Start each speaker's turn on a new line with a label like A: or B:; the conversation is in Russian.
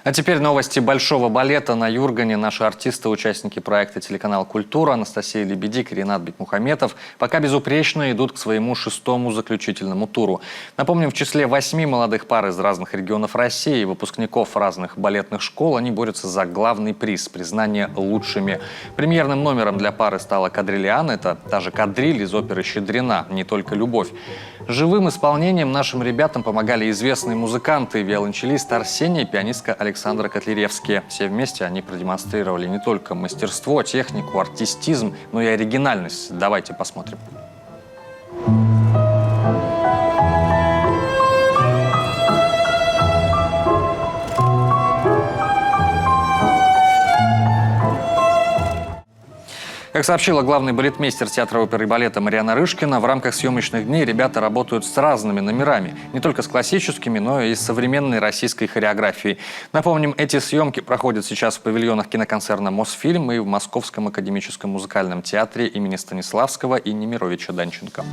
A: А теперь новости большого балета на Юргане. Наши артисты, участники проекта «Телеканал Культура» Анастасия Лебедик и Ринат Бекмухаметов пока безупречно идут к своему 6-му заключительному туру. Напомним, в числе 8 молодых пар из разных регионов России, выпускников разных балетных школ, они борются за главный приз – признание лучшими. Премьерным номером для пары стала «Кадрилиан». Это та же кадриль из оперы «Щедрина», не только любовь. Живым исполнением нашим ребятам помогали известные музыканты, виолончелист Арсений и пианистка Александра Котляревские. Все вместе они продемонстрировали не только мастерство, технику, артистизм, но и оригинальность. Давайте посмотрим. Как сообщила главный балетмейстер театра оперы и балета Марьяна Рышкина, в рамках съемочных дней ребята работают с разными номерами. Не только с классическими, но и с современной российской хореографией. Напомним, эти съемки проходят сейчас в павильонах киноконцерна «Мосфильм» и в Московском академическом музыкальном театре имени Станиславского и Немировича Данченко.